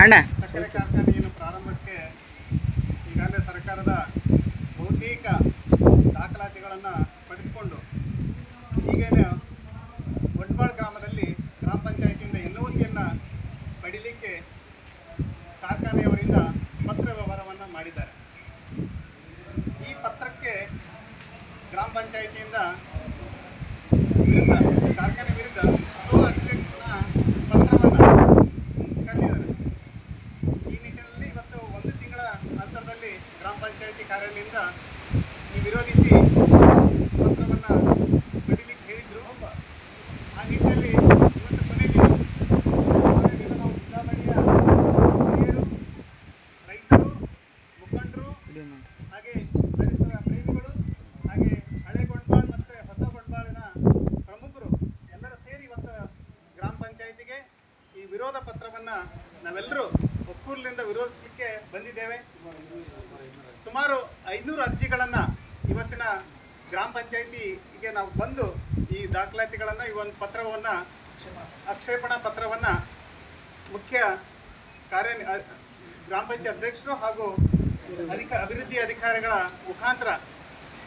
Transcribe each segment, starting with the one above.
ಅಣ್ಣ ಸಕ್ಕರೆ ಕಾರ್ಖಾನೆಯನ್ನು ಪ್ರಾರಂಭಕ್ಕೆ ಈಗಾಗಲೇ ಸರ್ಕಾರದ ಬಹುತೇಕ ದಾಖಲಾತಿಗಳನ್ನು ಪಡೆದುಕೊಂಡು ಈಗೇನು ಬಂಟ್ವಾಳ ಗ್ರಾಮದಲ್ಲಿ ಗ್ರಾಮ ಪಂಚಾಯತಿಯಿಂದ NOCಯನ್ನು ಪಡೀಲಿಕ್ಕೆ ಕಾರ್ಖಾನೆಯವರಿಂದ ಪತ್ರ ವ್ಯವಹಾರವನ್ನು ಮಾಡಿದ್ದಾರೆ. ಈ ಪತ್ರಕ್ಕೆ ಗ್ರಾಮ ಪಂಚಾಯತಿಯಿಂದ ವಿರುದ್ಧ ಕಾರ್ಖಾನೆ ವಿರುದ್ಧ ಅಕ್ಷೇಪಣಾ ಪತ್ರವನ್ನು ಕರೆದಿದ್ದಾರೆ. ಈ ನಿಟ್ಟಿನಲ್ಲಿ ಇವತ್ತು 1 ತಿಂಗಳ ನಂತರದಲ್ಲಿ ಗ್ರಾಮ ಪಂಚಾಯತಿ ಕಾರ್ಯಾಲಯದಿಂದ ಈ ವಿರೋಧಿಸಿ ಪತ್ರವನ್ನು ಬರೀಲಿಕ್ಕೆ ಹೇಳಿದರು. ಆ ನಿಟ್ಟಿನಲ್ಲಿ ಇವತ್ತು ಕೊನೆ ದಿನ ನಾವು ಉದ್ದಾಬಳಿಯ ಹಿರಿಯರು, ರೈತರು, ಮುಖಂಡರು, ಹಾಗೆ ಪರಿಸರ ಪ್ರೇಮಿಗಳು, ಹಾಗೆ ಹಳೆ ಗೊಂಡ್ಬಾಳ್ ಮತ್ತು ಹೊಸ ಗೊಂಡ್ಬಾಳಿನ ಪ್ರಮುಖರು ಎಲ್ಲರೂ ಸೇರಿ ಇವತ್ತು ಗ್ರಾಮ ಪಂಚಾಯತಿಗೆ ಈ ವಿರೋಧ ಪತ್ರವನ್ನು ನಾವೆಲ್ಲರೂ ಒಕ್ಕೂರ್ಲಿಂದ ವಿರೋಧಿಸಲಿಕ್ಕೆ ಬಂದಿದ್ದೇವೆ. ಸುಮಾರು 500 ಅರ್ಜಿಗಳನ್ನು ಇವತ್ತಿನ ಗ್ರಾಮ ಪಂಚಾಯತಿಗೆ ನಾವು ಬಂದು ಈ ದಾಖಲಾತಿಗಳನ್ನು ಈ ಒಂದು ಪತ್ರವನ್ನು ಆಕ್ಷೇಪಣಾ ಪತ್ರವನ್ನು ಮುಖ್ಯ ಗ್ರಾಮ ಪಂಚಾಯತ್ ಅಧ್ಯಕ್ಷರು ಹಾಗೂ ಅಭಿವೃದ್ಧಿ ಅಧಿಕಾರಿಗಳ ಮುಖಾಂತರ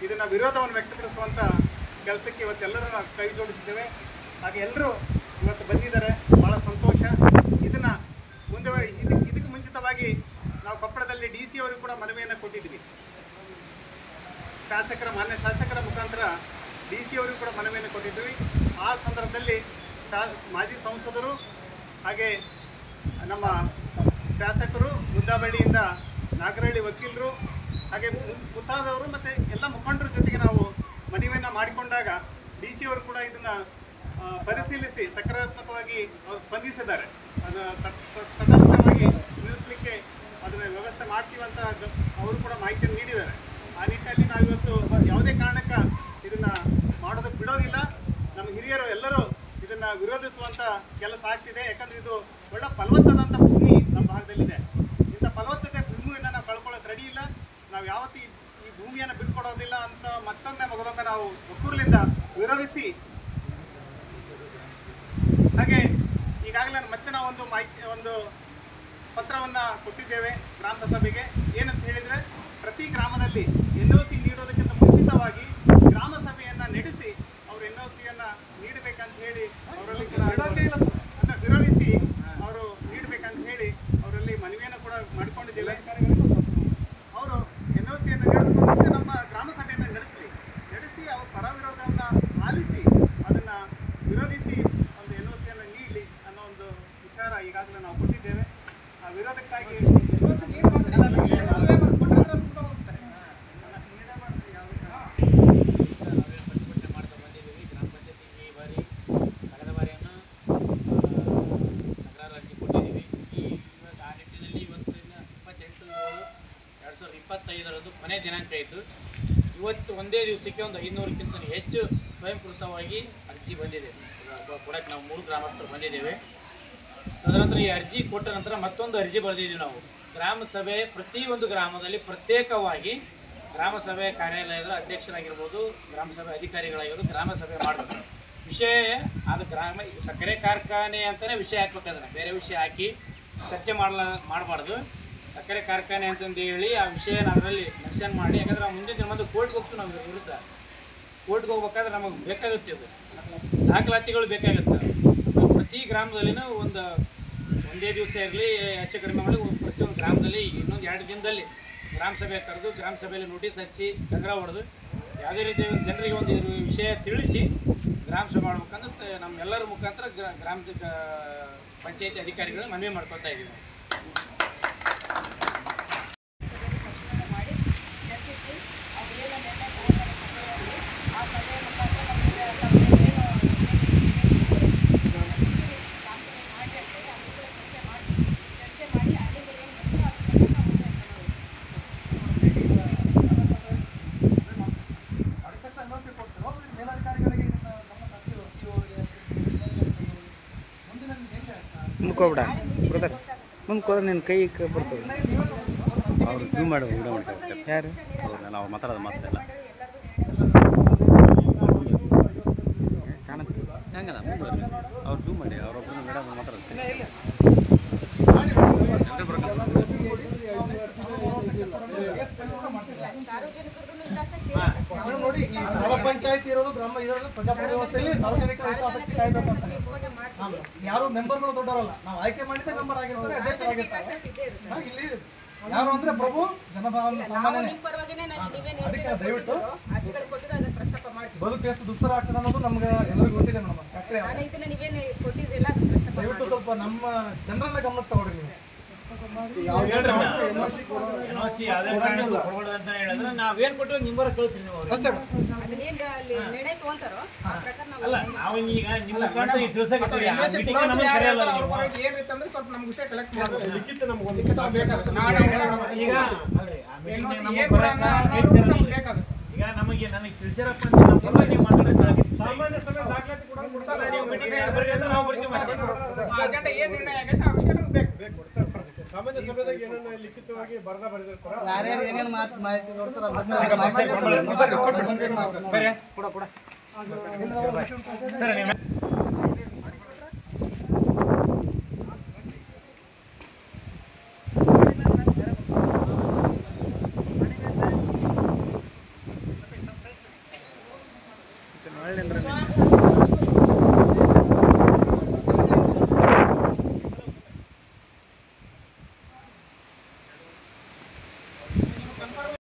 ಇದನ್ನು ವಿರೋಧವನ್ನು ವ್ಯಕ್ತಪಡಿಸುವಂಥ ಕೆಲಸಕ್ಕೆ ಇವತ್ತೆಲ್ಲರೂ ನಾವು ಕೈ ಜೋಡಿಸಿದ್ದೇವೆ. ಹಾಗೆ ಎಲ್ಲರೂ ಇವತ್ತು ಬಂದಿದ್ದಾರೆ, ಭಾಳ ಸಂತೋಷ. ಇದನ್ನು ಮುಂದೆ ಇದಕ್ಕೆ ಮುಂಚಿತವಾಗಿ ನಾವು ಕೊಪ್ಪಳದಲ್ಲಿ DC ಅವರಿಗೂ ಕೂಡ ಮನವಿಯನ್ನು ಕೊಟ್ಟಿದ್ವಿ. ಮಾನ್ಯ ಶಾಸಕರ ಮುಖಾಂತರ DC ಅವರಿಗೂ ಕೂಡ ಮನವಿಯನ್ನು ಕೊಟ್ಟಿದ್ವಿ. ಆ ಸಂದರ್ಭದಲ್ಲಿ ಮಾಜಿ ಸಂಸದರು ಹಾಗೆ ನಮ್ಮ ಶಾಸಕರು, ಮುದ್ದಾಬಳ್ಳಿಯಿಂದ ನಾಗರಹಳ್ಳಿ ವಕೀಲರು, ಹಾಗೆ ಮುಂತಾದವರು ಮತ್ತು ಎಲ್ಲ ಮುಖಂಡರ ಜೊತೆಗೆ ನಾವು ಮನವಿಯನ್ನು ಮಾಡಿಕೊಂಡಾಗ DC ಅವರು ಕೂಡ ಇದನ್ನು ಪರಿಶೀಲಿಸಿ ಸಕಾರಾತ್ಮಕವಾಗಿ ಅವರು ಸ್ಪಂದಿಸಿದ್ದಾರೆ. ಅದನ್ನು ತಟಸ್ಥವಾಗಿ ನಿಲ್ಲಿಸಲಿಕ್ಕೆ ಅದನ್ನು ವ್ಯವಸ್ಥೆ ಮಾಡ್ತೀವಂತ ಅವರು ಕೂಡ ಮಾಹಿತಿಯನ್ನು ನೀಡಿದ್ದಾರೆ. ಆ ನಿಟ್ಟಿನಲ್ಲಿ ನಾವಿವತ್ತು ಯಾವುದೇ ಕಾರಣಕ್ಕೆ ಇದನ್ನು ಮಾಡೋದಕ್ಕೆ ಬಿಡೋದಿಲ್ಲ. ನಮ್ಮ ಹಿರಿಯರು ಎಲ್ಲರೂ ಇದನ್ನು ವಿರೋಧಿಸುವಂಥ ಕೆಲಸ ಆಗ್ತಿದೆ. ಯಾಕಂದರೆ ಇದು ಒಳ್ಳೆ ಫಲವತ್ತಾದಂಥ ಭೂಮಿ ನಮ್ಮ ಭಾಗದಲ್ಲಿದೆ. ಇಂಥ ಫಲವತ್ತತೆ ಭೂಮಿಯನ್ನು ನಾವು ಕಳ್ಕೊಳ್ಳೋಕೆ ರೆಡಿ ಇಲ್ಲ. ನಾವು ಯಾವತ್ತೂ ಈ ಭೂಮಿಯನ್ನು ಬಿಟ್ಕೊಡೋದಿಲ್ಲ ಅಂತ ಮತ್ತೊಮ್ಮೆ ಮಗದೊಮ್ಮೆ ನಾವು ಒಕ್ಕೂರ್ಲಿಂದ ವಿರೋಧಿಸಿ, ಹಾಗೆ ಈಗಾಗಲೇ ಮತ್ತೆ ನಾವು ಒಂದು ಪತ್ರವನ್ನು ಕೊಟ್ಟಿದ್ದೇವೆ ಗ್ರಾಮ ಸಭೆಗೆ. ಏನಂತ ಹೇಳಿದರೆ, ಪ್ರತಿ ಗ್ರಾಮದಲ್ಲಿ NOC ನೀಡೋದಕ್ಕಿಂತ ಮುಂಚಿತವಾಗಿ ಗ್ರಾಮ ಸಭೆಯನ್ನು ನಡೆಸಿ ಅವರು NOCಯನ್ನು ನೀಡಬೇಕಂತ ಹೇಳಿ ಅವರಲ್ಲಿ ಕೂಡ ವಿರೋಧಿಸಿ ಅವರು ನೀಡಬೇಕಂತ ಹೇಳಿ ಅವರಲ್ಲಿ ಮನವಿಯನ್ನು ಕೂಡ ಮಾಡಿಕೊಂಡಿದ್ದೇವೆ. ಅವರು NOCಯನ್ನು ನೀಡೋದಕ್ಕೆ ಮುಂಚೆ ನಮ್ಮ ಗ್ರಾಮ ಸಭೆಯನ್ನು ನಡೆಸಿ ಅವ್ರ ಪರ ವಿರೋಧವನ್ನು ಆಲಿಸಿ ಅದನ್ನು ವಿರೋಧಿಸಿ ಒಂದು NOCಯನ್ನು ನೀಡಲಿ ಅನ್ನೋ ಒಂದು ವಿಚಾರ ಈಗಾಗಲೇ ನಾವು ಕೊಟ್ಟಿದ್ದೇವೆ. ಆ ವಿರೋಧಕ್ಕಾಗಿ ಕೊನೆ ದಿನಾಂಕ ಇತ್ತು. ಇವತ್ತು ಒಂದೇ ದಿವಸಕ್ಕೆ ಒಂದು 500ಕ್ಕಿಂತ ಹೆಚ್ಚು ಸ್ವಯಂಕೃತವಾಗಿ ಅರ್ಜಿ ಬಂದಿದೆ. ಕೊಡಕ್ಕೆ ನಾವು 3 ಗ್ರಾಮಸ್ಥರು ಬಂದಿದ್ದೇವೆ. ತದನಂತರ ಈ ಅರ್ಜಿ ಕೊಟ್ಟ ನಂತರ ಮತ್ತೊಂದು ಅರ್ಜಿ ಬರೆದಿದ್ದೀವಿ ನಾವು. ಗ್ರಾಮ ಸಭೆ ಪ್ರತಿಯೊಂದು ಗ್ರಾಮದಲ್ಲಿ ಪ್ರತ್ಯೇಕವಾಗಿ ಗ್ರಾಮ ಸಭೆ ಕಾರ್ಯಾಲಯದ ಅಧ್ಯಕ್ಷರಾಗಿರ್ಬೋದು, ಗ್ರಾಮ ಸಭೆ ಅಧಿಕಾರಿಗಳಾಗಿರ್ಬೋದು, ಗ್ರಾಮ ಸಭೆ ಮಾಡಬೇಕು. ವಿಷಯ ಅದು ಸಕ್ಕರೆ ಕಾರ್ಖಾನೆ ಅಂತಲೇ ವಿಷಯ ಹಾಕ್ಬೇಕಾದ್ರೆ ಬೇರೆ ವಿಷಯ ಹಾಕಿ ಚರ್ಚೆ ಮಾಡಬಾರ್ದು. ಸಕ್ಕರೆ ಕಾರ್ಖಾನೆ ಅಂತಂದು ಹೇಳಿ ಆ ವಿಷಯನ ಅದರಲ್ಲಿ ಮೆನ್ಷನ್ ಮಾಡಿ, ಯಾಕಂದ್ರೆ ನಾವು ಮುಂದಿನ ದಿನ ಕೋರ್ಟ್ಗೆ ಹೋಗ್ತೀವಿ. ನಾವು ವಿರುದ್ಧ ಕೋರ್ಟ್ಗೆ ಹೋಗ್ಬೇಕಾದ್ರೆ ನಮಗೆ ಬೇಕಾಗುತ್ತೆ, ಅದು ದಾಖಲಾತಿಗಳು ಬೇಕಾಗುತ್ತೆ. ಪ್ರತಿ ಗ್ರಾಮದಲ್ಲಿನೂ ಒಂದೇ ದಿವಸ ಇರಲಿ ಹೆಚ್ಚು ಕಡಿಮೆ ಮಾಡಿ ಪ್ರತಿಯೊಂದು ಗ್ರಾಮದಲ್ಲಿ ಇನ್ನೊಂದು 2 ದಿನದಲ್ಲಿ ಗ್ರಾಮ ಸಭೆ ಕರೆದು ಗ್ರಾಮ ಸಭೆಯಲ್ಲಿ ನೋಟಿಸ್ ಹಚ್ಚಿ ಚಂದ್ರ ಹೊಡೆದು ಯಾವುದೇ ರೀತಿ ಜನರಿಗೆ ಒಂದು ವಿಷಯ ತಿಳಿಸಿ ಗ್ರಾಮ ಸಭೆ ಮಾಡ್ಬೇಕಂದ್ರೆ ನಮ್ಮೆಲ್ಲರ ಮುಖಾಂತರ ಗ್ರಾಮದ ಪಂಚಾಯತಿ ಅಧಿಕಾರಿಗಳನ್ನ ಮನವಿ ಮಾಡ್ಕೊತಾ ಇದ್ದೀವಿ. ಮುಂದ್ಕೋಬಿಡ ಬ್ರದರ್, ಮುಂದ್ಕೋದ್ರೆ ನಿನ್ನ ಕೈ ಬರ್ತದೆ. ಅವ್ರು ಜೂಮ್ ಮಾಡಿ ವಿಡಿಯೋ ಮಾಡ್ತಾರೆ. ಯಾರು ನಾವು ಮಾತಾಡೋದು ಮಾತಾಡಲ್ಲ ಕಾಣುತ್ತೆ ಹಂಗಲ್ಲ. ಅವ್ರು ಜೂಮ್ ಮಾಡಿ ಅವರೊಬ್ಬರು ವಿಡಿಯೋ ಮಾತಾಡ್ತಾರೆ. ಪ್ರಜಾಪ್ರಭುತ್ವ ವ್ಯವಸ್ಥೆಯಲ್ಲಿ ಸಾರ್ವಜನಿಕರ ಹಿತಾಸಕ್ತಿ ಕಾಯ್ಬೇಕು ಅಂತ. ಯಾರು ಮೆಂಬರ್ಗಳು ದೊಡ್ಡವರಲ್ಲ, ನಾವು ಆಯ್ಕೆ ಮಾಡಿದ್ರೆ ಮೆಂಬರ್ ಆಗಿರ್ತಾರೆ, ಅಧ್ಯಕ್ಷರಾಗಿರ್ತಾರೆ. ಇಲ್ಲಿ ಯಾರು ಅಂದ್ರೆ ಪ್ರಭು ಜನಸಾಮಾನ್ಯ ಅದಕ್ಕೆ ದಯವಿಟ್ಟು ಬದುಕು ಎಷ್ಟು ದುಸ್ತರ ಆಗ್ತದೆ ಅನ್ನೋದು ನಮ್ಗೆ ಎಲ್ಲರಿಗೂ ಗೊತ್ತಿದೆ ಮೇಡಮ್. ದಯವಿಟ್ಟು ಸ್ವಲ್ಪ ನಮ್ಮ ಜನರನ್ನ ಗಮನಕ್ಕೆ ತಗೊಳ್ರಿ ನೀವು. ನಾವೇನ್ ಕೊಟ್ಟು ನಿಮ್ಮರ ಕಳ್ಸಿ ನೀವು ಅಷ್ಟೇ ಅಲ್ಲ ನಾವು ಈಗ ನಿಮ್ಮ ಕಂಡು ಈ ತಿಳ್ಸಕತ್ತೀವಿ ನಮಗೆ ಕರೆಯಲ್ಲ ಏನಿತ್ತಂದ್ರೆ ಸ್ವಲ್ಪ ನಮ್ಗೆ ವಿಷಯ ಕಲೆಕ್ಟ್ ಮಾಡ್ಬೋದು. ಲಿಖಿತ ನಮ್ಗೆ ಬೇಕಾಗುತ್ತೆ ಈಗ ಬೇಕಾಗುತ್ತೆ. ಈಗ ನಮಗೆ ನನಗೆ ತಿಳಿಸಿರಪ್ಪ ಅಂತ ನಮ್ಮ ನೀವು ಮಾತಾಡೋದು ಸಾಮಾನ್ಯ ಸಭೆ ದಾಖಲಾತಿ ಕೂಡ ಕೊಡ್ತಾರೆ. ನೀವು ಮೀಟಿಂಗ್ ಬರ್ರಿ ಅಂದ್ರೆ ನಾವು ಬರ್ತೀವಿ ಮತ್ತೆ. ಅಜೆಂಡಾ ಏನ್ ನಿರ್ಣಯ ಆಗೈತೆ ಆ ವಿಷಯ ನಮ್ಗೆ ಬೇಕು. ಸಾಮಾನ್ಯ ಸಭೆದಾಗ ಏನನ್ನ ಲಿಖಿತವಾಗಿ ಬರೆದಿರ್ತಾರೆ ಕೂಡ ಯಾರ್ಯಾರು ಏನೇನು ಮಾಹಿತಿ ಕೊಡ್ತಾರೆ ಸರ್